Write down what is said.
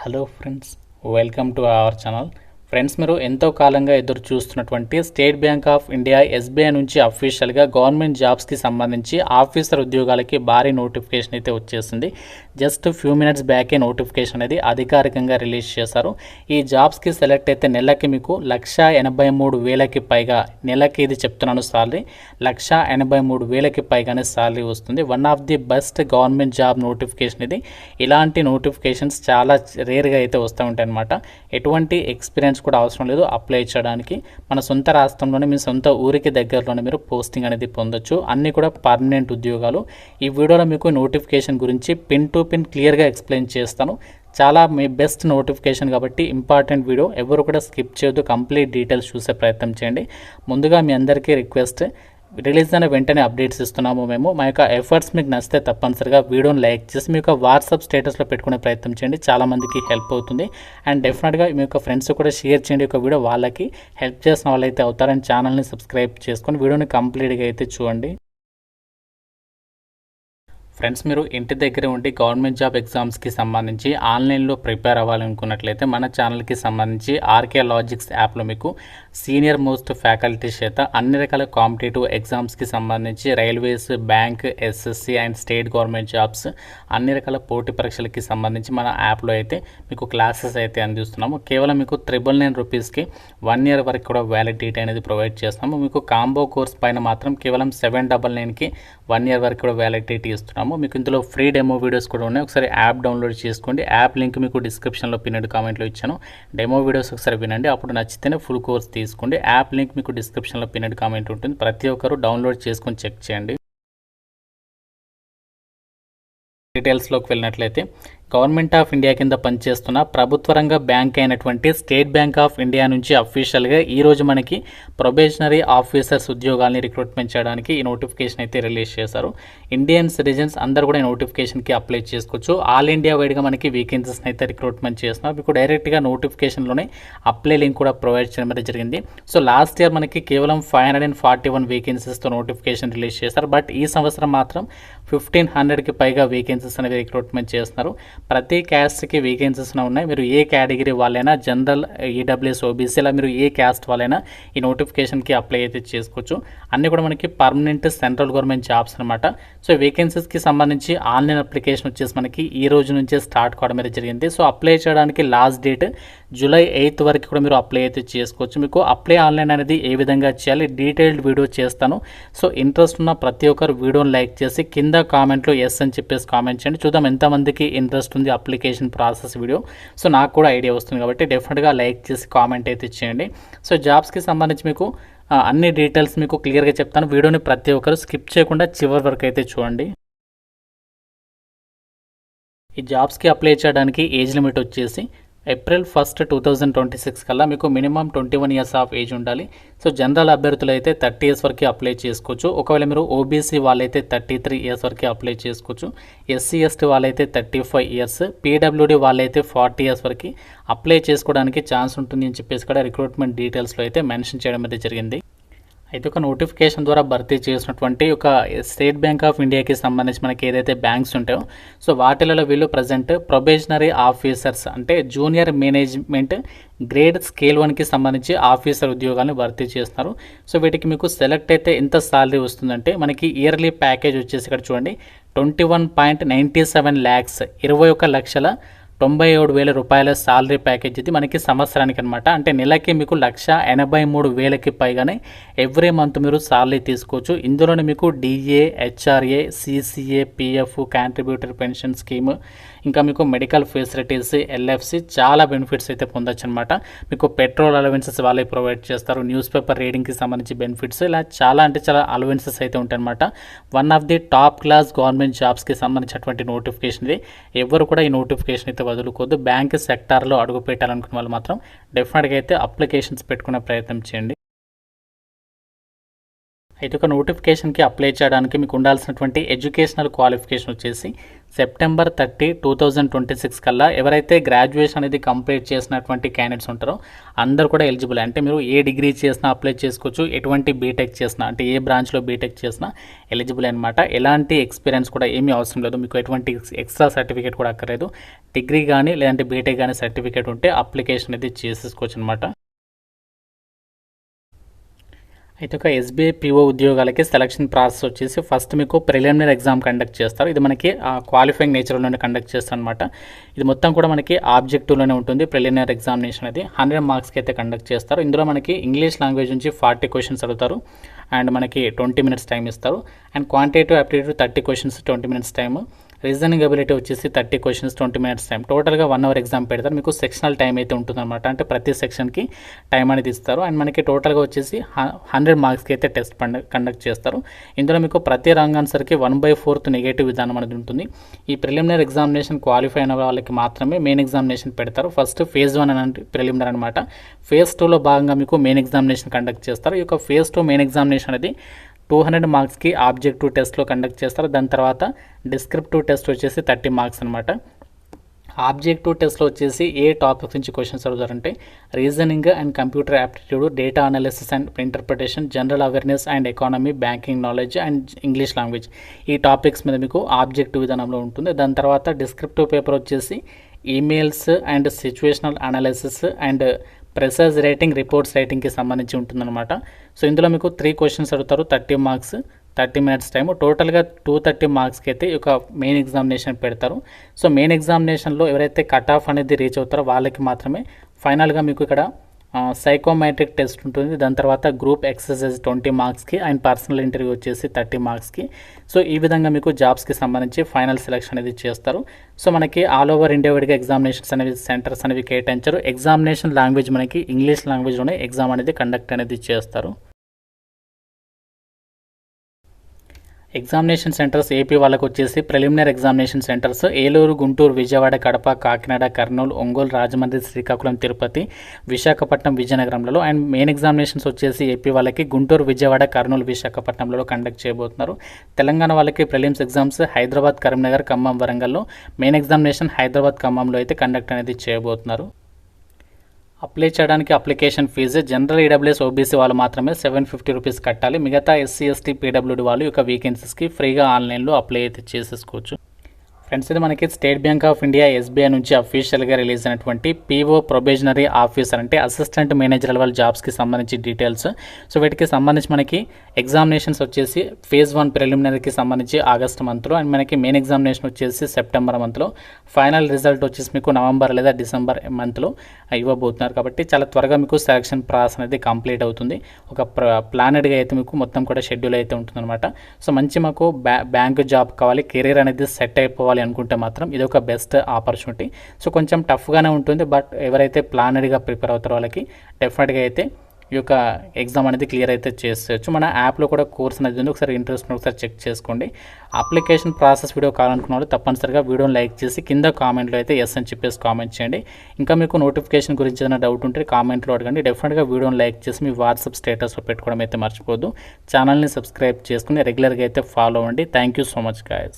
Hello friends, welcome to our channel. Friends, మీరు ఎంతో కాలంగా ఎదురు చూస్తున్నటువంటి state bank of India SBI నుంచి అఫీషియల్గా గవర్నమెంట్ జాబ్స్కి సంబంధించి ఆఫీసర్ ఉద్యోగాలకి భారీ నోటిఫికేషన్ అయితే వచ్చేసింది. జస్ట్ ఫ్యూ మినిట్స్ బ్యాకే నోటిఫికేషన్ అనేది అధికారికంగా రిలీజ్ చేశారు. ఈ జాబ్స్కి సెలెక్ట్ అయితే నెలకి మీకు 1,83,000కి పైగా, నెలకి ఇది చెప్తున్నాను సాలరీ, 1,83,000కి పైగానే సాలరీ వస్తుంది. One of the best government job notification ఇది. ఇలాంటి నోటిఫికేషన్స్ చాలా రేర్గా అయితే వస్తూ ఉంటాయి అన్నమాట. ఎటువంటి ఎక్స్పీరియన్స్ కూడా అవసరం లేదు అప్లై చేయడానికి. మన సొంత రాష్ట్రంలోనే, మీ సొంత ఊరికి దగ్గరలోనే మీరు పోస్టింగ్ అనేది పొందొచ్చు. అన్నీ కూడా పర్మనెంట్ ఉద్యోగాలు. ఈ వీడియోలో మీకు నోటిఫికేషన్ గురించి పిన్ టు పిన్ క్లియర్గా ఎక్స్ప్లెయిన్ చేస్తాను. చాలా మీ బెస్ట్ నోటిఫికేషన్ కాబట్టి ఇంపార్టెంట్ వీడియో, ఎవరు కూడా స్కిప్ చేయొద్దు, కంప్లీట్ డీటెయిల్స్ చూసే ప్రయత్నం చేయండి. ముందుగా మీ అందరికీ రిక్వెస్ట్, రిలీజ్ అయిన వెంటనే అప్డేట్స్ ఇస్తున్నాము మేము. మా యొక్క ఎఫర్ట్స్ మీకు నచ్చితే తప్పనిసరిగా వీడియోని లైక్ చేసి మీ యొక్క వాట్సాప్ స్టేటస్లో పెట్టుకునే ప్రయత్నం చేయండి. చాలామందికి హెల్ప్ అవుతుంది. అండ్ డెఫినెట్గా మీ యొక్క ఫ్రెండ్స్ కూడా షేర్ చేయండి. ఒక వీడియో వాళ్ళకి హెల్ప్ చేసిన వాళ్ళైతే అవుతారు. అండ్ ఛానల్ని సబ్స్క్రైబ్ చేసుకొని వీడియోని కంప్లీట్గా అయితే చూడండి. ఫ్రెండ్స్, మీరు ఇంటి దగ్గర ఉండి గవర్నమెంట్ జాబ్ ఎగ్జామ్స్కి సంబంధించి ఆన్లైన్లో ప్రిపేర్ అవ్వాలనుకున్నట్లయితే మన ఛానల్కి సంబంధించి ఆర్కే లాజిక్స్ యాప్లో మీకు సీనియర్ మోస్ట్ ఫ్యాకల్టీస్ చేత అన్ని రకాల కాంపిటేటివ్ ఎగ్జామ్స్కి సంబంధించి railways, bank, SSC and state government jobs అన్ని రకాల పోటీ పరీక్షలకి సంబంధించి మన యాప్లో అయితే మీకు క్లాసెస్ అయితే అందిస్తున్నాము. కేవలం మీకు 999 రూపీస్కి 1 year వరకు కూడా వ్యాలిడిటీ అనేది ప్రొవైడ్ చేస్తాము. మీకు కాంబో కోర్స్ పైన మాత్రం కేవలం 799కి 1 year వరకు కూడా వ్యాలిడిటీ ఇస్తున్నాము. మీకు ఇందులో ఫ్రీ డెమో వీడియోస్ కూడా ఉన్నాయి. ఒకసారి యాప్ డౌన్లోడ్ చేసుకోండి. యాప్ లింక్ మీకు డిస్క్రిప్షన్లో పిన్నెడ్ కామెంట్లో ఇచ్చాను. డెమో వీడియోస్ ఒకసారి వినండి, అప్పుడు నచ్చితేనే ఫుల్ కోర్స్ తీసుకోండి. యాప్ లింక్ మీకు డిస్క్రిప్షన్లో పిన్నెడ్ కామెంట్ ఉంటుంది. ప్రతి ఒక్కరు డౌన్లోడ్ చేసుకొని చెక్ చేయండి. డీటెయిల్స్లోకి వెళ్ళినట్లయితే, గవర్నమెంట్ ఆఫ్ ఇండియా కింద పనిచేస్తున్న ప్రభుత్వ రంగ బ్యాంక్ అయినటువంటి స్టేట్ బ్యాంక్ ఆఫ్ ఇండియా నుంచి అఫీషియల్గా ఈరోజు మనకి ప్రొబేషనరీ ఆఫీసర్స్ ఉద్యోగాల్ని రిక్రూట్మెంట్ చేయడానికి ఈ నోటిఫికేషన్ అయితే రిలీజ్ చేశారు. ఇండియన్ సిటిజన్స్ అందరూ కూడా ఈ నోటిఫికేషన్కి అప్లై చేసుకోవచ్చు. ఆల్ ఇండియా వైడ్గా మనకి వేకెన్సీస్ అయితే రిక్రూట్మెంట్ చేస్తున్నారు. మీకు డైరెక్ట్గా నోటిఫికేషన్లోనే అప్లై లింక్ కూడా ప్రొవైడ్ చేయడం అయితే జరిగింది. సో లాస్ట్ ఇయర్ మనకి కేవలం 541 వేకెన్సీస్తో నోటిఫికేషన్ రిలీజ్ చేశారు. బట్ ఈ సంవత్సరం మాత్రం 1,500కి పైగా వేకెన్సీస్ అనేది రిక్రూట్మెంట్ చేస్తున్నారు. ప్రతి క్యాస్ట్కి వేకెన్సీస్ ఉన్నాయి. మీరు ఏ కేటగిరీ వాళ్ళైనా, జనరల్, ఈడబ్ల్యూఎస్, ఓబీసీ, ఇలా మీరు ఏ క్యాస్ట్ వాళ్ళైనా ఈ నోటిఫికేషన్కి అప్లై అయితే చేసుకోవచ్చు. అన్నీ కూడా మనకి పర్మనెంట్ సెంట్రల్ గవర్నమెంట్ జాబ్స్ అనమాట. సో వేకెన్సీస్కి సంబంధించి ఆన్లైన్ అప్లికేషన్ వచ్చేసి మనకి ఈ రోజు నుంచే స్టార్ట్ కావడం అయితే జరిగింది. సో అప్లై చేయడానికి లాస్ట్ డేట్ July 8th వరకు కూడా మీరు అప్లై అయితే చేసుకోవచ్చు. మీకు అప్లై ఆన్లైన్ అనేది ఏ విధంగా చేయాలి డీటెయిల్డ్ వీడియో చేస్తాను. సో ఇంట్రెస్ట్ ఉన్న ప్రతి ఒక్కరు వీడియోని లైక్ చేసి కింద కామెంట్లో ఎస్ అని చెప్పేసి కామెంట్ చేయండి. చూద్దాం ఎంతమందికి ఇంట్రెస్ట్ ఉంది అప్లికేషన్ ప్రాసెస్ వీడియో. సో నాకు కూడా ఐడియా వస్తుంది కాబట్టి డెఫినెట్గా లైక్ చేసి కామెంట్ అయితే చేయండి. సో జాబ్స్కి సంబంధించి మీకు అన్ని డీటెయిల్స్ మీకు క్లియర్గా చెప్తాను. వీడియోని ప్రతి ఒక్కరు స్కిప్ చేయకుండా చివరి వరకు అయితే చూడండి. ఈ జాబ్స్కి అప్లై చేయడానికి ఏజ్ లిమిట్ వచ్చేసి April 1st, 2026 కల్లా మీకు మినిమం 21 years ఆఫ్ ఏజ్ ఉండాలి. సో జనరల్ అభ్యర్థులు అయితే 30 years వరకు అప్లై చేసుకోవచ్చు. ఒకవేళ మీరు ఓబీసీ వాళ్ళైతే 33 years వరకు అప్లై చేసుకోవచ్చు. ఎస్సీ ఎస్టీ వాళ్ళైతే 35 years, పీడబ్ల్యూడీ వాళ్ళైతే 40 years వరకు అప్లై చేసుకోవడానికి ఛాన్స్ ఉంటుంది అని చెప్పేసి కూడా రిక్రూట్మెంట్ డీటెయిల్స్లో అయితే మెన్షన్ చేయడం అయితే జరిగింది. అయితే ఒక నోటిఫికేషన్ ద్వారా భర్తీ చేసినటువంటి ఒక స్టేట్ బ్యాంక్ ఆఫ్ ఇండియాకి సంబంధించి మనకి ఏదైతే బ్యాంక్స్ ఉంటాయో, సో వాటిలలో వీళ్ళు ప్రజెంట్ ప్రొబేషనరీ ఆఫీసర్స్ అంటే జూనియర్ మేనేజ్మెంట్ గ్రేడ్ స్కేల్ 1కి సంబంధించి ఆఫీసర్ ఉద్యోగాలను భర్తీ చేస్తున్నారు. సో వీటికి మీకు సెలెక్ట్ అయితే ఎంత సాలరీ వస్తుందంటే, మనకి ఇయర్లీ ప్యాకేజ్ వచ్చేసి ఇక్కడ చూడండి 21.97 lakhs, 21,97,000 రూపాయల సాలరీ ప్యాకేజ్ ఇది మనకి సంవత్సరానికి అనమాట. అంటే నెలకి మీకు 1,83,000కి పైగానే ఎవ్రీ మంత్ మీరు సాలరీ తీసుకోవచ్చు. ఇందులోనే మీకు DA, HRA, CCA, PF, contributor pension scheme, ఇంకా మీకు మెడికల్ ఫెసిలిటీస్, ఎల్ఎఫ్సి, చాలా బెనిఫిట్స్ అయితే పొందొచ్చు అనమాట. మీకు పెట్రోల్ అలవెన్సెస్ వాళ్ళే ప్రొవైడ్ చేస్తారు. న్యూస్ పేపర్ రీడింగ్కి సంబంధించి బెనిఫిట్స్, ఇలా చాలా అంటే చాలా అలవెన్సెస్ అయితే ఉంటాయి అనమాట. One of the top class government జాబ్స్కి సంబంధించినటువంటి నోటిఫికేషన్ ఇది. ఎవరు కూడా ఈ నోటిఫికేషన్ అయితే వదులుకోవద్దు. బ్యాంక్ సెక్టార్లో అడుగు పెట్టాలనుకున్న వాళ్ళు మాత్రం డెఫినెట్గా అయితే అప్లికేషన్స్ పెట్టుకునే ప్రయత్నం చేయండి. అయితే ఒక నోటిఫికేషన్కి అప్లై చేయడానికి మీకు ఉండాల్సినటువంటి ఎడ్యుకేషనల్ క్వాలిఫికేషన్ వచ్చేసి సెప్టెంబర్ 30, 2026 కల్లా ఎవరైతే గ్రాడ్యుయేషన్ అనేది కంప్లీట్ చేసినటువంటి క్యాండిడేట్స్ ఉంటారో అందరూ కూడా ఎలిజిబుల్. అంటే మీరు ఏ డిగ్రీ చేసినా అప్లై చేసుకోవచ్చు, ఎటువంటి బీటెక్ చేసినా అంటే ఏ బ్రాంచ్లో బీటెక్ చేసినా ఎలిజిబుల్ అనమాట. ఎలాంటి ఎక్స్పీరియన్స్ కూడా ఏమీ అవసరం లేదు, మీకు ఎటువంటి ఎక్స్ట్రా సర్టిఫికేట్ కూడా అక్కర్లేదు. డిగ్రీ కానీ లేదంటే బీటెక్ కానీ సర్టిఫికేట్ ఉంటే అప్లికేషన్ అనేది చేసేసుకోవచ్చు అనమాట. అయితే ఒక ఎస్బీఐ పీఓ ఉద్యోగాలకి సెలక్షన్ ప్రాసెస్ వచ్చేసి ఫస్ట్ మీకు ప్రిలిమినరీ ఎగ్జామ్ కండక్ట్ చేస్తారు. ఇది మనకి క్వాలిఫైయింగ్ నేచర్లోనే కండక్ట్ చేస్తారు అనమాట. ఇది మొత్తం కూడా మనకి ఆబ్జెక్టివ్లోనే ఉంటుంది. ప్రిలిమినరీ ఎగ్జామినేషన్ అది 100 మార్క్స్కి అయితే కండక్ట్ చేస్తారు. ఇందులో మనకి ఇంగ్లీష్ లాంగ్వేజ్ నుంచి 40 క్వశ్చన్స్ అడుగుతారు అండ్ మనకి 20 మినిట్స్ టైం ఇస్తారు. And quantitative aptitude 30 questions 20 minutes time. Reasoning ability వచ్చేసి 30 క్వశ్చన్స్ 20 మినిట్స్ టైం. టోటల్గా 1 అవర్ ఎగ్జామ్ పెడతారు. మీకు సెక్షనల్ టైం అయితే ఉంటుందన్నమాట. అంటే ప్రతి సెక్షన్కి టైం అనేది ఇస్తారు. అండ్ మనకి టోటల్గా వచ్చేసి 100 మార్క్స్కి అయితే టెస్ట్ కండక్ట్ చేస్తారు. ఇందులో మీకు ప్రతి రాంగ్ ఆన్సర్కి 1/4 నెగటివ్ విధానం అనేది ఉంటుంది. ఈ ప్రిలిమినరీ ఎగ్జామినేషన్ క్వాలిఫై అయిన వాళ్ళకి మాత్రమే మెయిన్ ఎగ్జామినేషన్ పెడతారు. ఫస్ట్ ఫేజ్ 1 అని ప్రిలిమినరీ అనమాట. ఫేజ్ 2లో భాగంగా మీకు మెయిన్ ఎగ్జామినేషన్ కండక్ట్ చేస్తారు. ఈ యొక్క ఫేజ్ 2 మెయిన్ ఎగ్జామినేషన్ అనేది 200 మార్క్స్కి ఆబ్జెక్టివ్ టెస్ట్లో కండక్ట్ చేస్తారు. దాని తర్వాత డిస్క్రిప్టివ్ టెస్ట్ వచ్చేసి 30 మార్క్స్ అనమాట. ఆబ్జెక్టివ్ టెస్ట్లో వచ్చేసి ఏ టాపిక్స్ నుంచి క్వశ్చన్స్ అడుగుతారంటే reasoning and computer aptitude, data analysis and interpretation, general awareness and economy, banking knowledge and English language, ఈ టాపిక్స్ మీద మీకు ఆబ్జెక్టివ్ విధానంలో ఉంటుంది. దాని తర్వాత డిస్క్రిప్టివ్ పేపర్ వచ్చేసి emails and situational analysis and precis writing, reports రైటింగ్కి సంబంధించి ఉంటుందన్నమాట. సో ఇందులో మీకు 3 క్వశ్చన్స్ అడుగుతారు, 30 మార్క్స్ 30 మినిట్స్ టైము. టోటల్గా 230 మార్క్స్కి అయితే ఒక మెయిన్ ఎగ్జామినేషన్ పెడతారు. సో మెయిన్ ఎగ్జామినేషన్లో ఎవరైతే కట్ ఆఫ్ అనేది రీచ్ అవుతారో వాళ్ళకి మాత్రమే ఫైనల్గా మీకు ఇక్కడ సైకోమెట్రిక్ టెస్ట్ ఉంటుంది. దాని తర్వాత గ్రూప్ ఎక్సర్సైజ్ 20 మార్క్స్కి అండ్ పర్సనల్ ఇంటర్వ్యూ వచ్చేసి 30 మార్క్స్కి. సో ఈ విధంగా మీకు జాబ్స్కి సంబంధించి ఫైనల్ సెలెక్షన్ అనేది చేస్తారు. సో మనకి ఆల్ ఓవర్ ఇండియా వైడ్గా ఎగ్జామినేషన్స్ అనేవి సెంటర్స్ అనేవి కేటాయించారు. ఎగ్జామినేషన్ లాంగ్వేజ్ మనకి ఇంగ్లీష్ లాంగ్వేజ్లోనే ఎగ్జామ్ అనేది కండక్ట్ అనేది చేస్తారు. ఎగ్జామినేషన్ సెంటర్స్ ఏపీ వాళ్ళకు వచ్చేసి preliminary examination centres Eluru, Guntur, Vijayawada, Kadapa, Kakinada, Kurnool, Ongole, Rajahmundry, Srikakulam, Tirupati, Visakhapatnam, విజయనగరంలో. అండ్ మెయిన్ ఎగ్జామినేషన్స్ వచ్చేసి ఏపీ వాళ్ళకి గుంటూరు, విజయవాడ, కర్నూలు, విశాఖపట్నంలో కండక్ట్ చేయబోతున్నారు. తెలంగాణ వాళ్ళకి ప్రిలిమ్స్ ఎగ్జామ్స్ హైదరాబాద్, కరీంనగర్, ఖమ్మం, వరంగల్లో. మెయిన్ ఎగ్జామినేషన్ హైదరాబాద్, ఖమ్మంలో అయితే కండక్ట్ అనేది చేయబోతున్నారు. అప్లై చేయడానికి application fee general EWS OBC వాళ్ళు మాత్రమే 750 రూపీస్ కట్టాలి. మిగతా ఎస్సీ, ఎస్టీ, పీడబ్ల్యూడీ వాళ్ళు యొక్క వేకెన్సీస్కి ఫ్రీగా ఆన్లైన్లో అప్లై అయితే చేసేసుకోవచ్చు. ఫ్రెండ్స్, ఇది మనకి state bank of India SBI నుంచి అఫీషియల్గా రిలీజ్ అయినటువంటి పీఓ ప్రొబేషనరీ ఆఫీసర్ అంటే అసిస్టెంట్ మేనేజర్ లెవెల్ జాబ్స్కి సంబంధించి డీటెయిల్స్. సో వీటికి సంబంధించి మనకి ఎగ్జామినేషన్స్ వచ్చేసి ఫేజ్ 1 ప్రిలిమినరీకి సంబంధించి ఆగస్ట్ మంత్లో అండ్ మనకి మెయిన్ ఎగ్జామినేషన్ వచ్చేసి సెప్టెంబర్ మంత్లో, ఫైనల్ రిజల్ట్ వచ్చేసి మీకు నవంబర్ లేదా డిసెంబర్ మంత్లో ఇవ్వబోతున్నారు. కాబట్టి చాలా త్వరగా మీకు సెలక్షన్ ప్రాసెస్ అనేది కంప్లీట్ అవుతుంది. ఒక ప్లానెడ్గా అయితే మీకు మొత్తం కూడా షెడ్యూల్ అయితే ఉంటుందన్నమాట. సో మంచి మాకు బ్యాంక్ జాబ్ కావాలి, కెరీర్ అనేది సెట్ అయిపోవాలి అనుకుంటే మాత్రం ఇది ఒక బెస్ట్ ఆపర్చునిటీ. సో కొంచెం టఫ్గానే ఉంటుంది, బట్ ఎవరైతే ప్లానెడ్గా ప్రిపేర్ అవుతారో వాళ్ళకి డెఫినెట్గా అయితే ఈ యొక్క ఎగ్జామ్ అనేది క్లియర్ అయితే చేసేయచ్చు. మన యాప్లో కూడా కోర్స్ అనేది ఉంది, ఒకసారి ఇంట్రెస్ట్ ఒకసారి చెక్ చేసుకోండి. అప్లికేషన్ ప్రాసెస్ వీడియో కావాలనుకున్న వాళ్ళు తప్పనిసరిగా వీడియోని లైక్ చేసి కింద కామెంట్లో అయితే ఎస్ అని చెప్పేసి కామెంట్ చేయండి. ఇంకా మీకు నోటిఫికేషన్ గురించి ఏదైనా డౌట్ ఉంటే కామెంట్లో అడగండి. డెఫినెట్గా వీడియోని లైక్ చేసి మీ వాట్సాప్ స్టేటస్లో పెట్టుకోవడం అయితే మర్చిపోద్దు. ఛానల్ని సబ్స్క్రైబ్ చేసుకుని రెగ్యులర్గా అయితే ఫాలో అవ్వండి. Thank you so much guys.